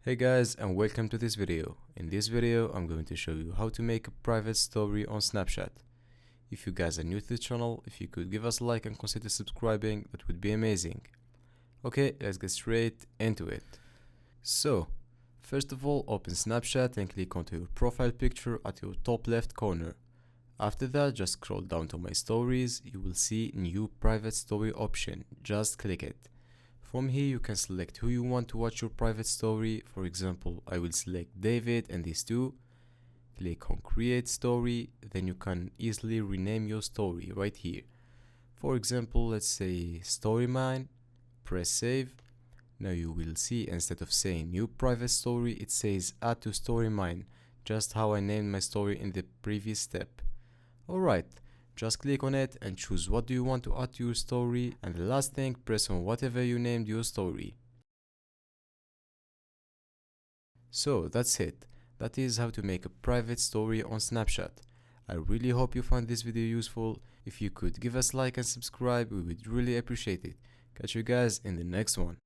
Hey guys, and welcome to this video. In this video I'm going to show you how to make a private story on Snapchat. If you guys are new to the channel, if you could give us a like and consider subscribing, that would be amazing. Okay, let's get straight into it. So, first of all, open Snapchat and click onto your profile picture at your top left corner. After that, just scroll down to my stories. You will see new private story option. Just click it. From here you can select who you want to watch your private story. For example, I will select David and these two. Click on create story, then you can easily rename your story right here. For example, let's say story mine. Press save. Now you will see instead of saying new private story, it says add to story mine, just how I named my story in the previous step. Alright, just click on it and choose what do you want to add to your story, and the last thing, press on whatever you named your story. So that's it. That is how to make a private story on Snapchat. I really hope you found this video useful. If you could give us a like and subscribe, we would really appreciate it. Catch you guys in the next one.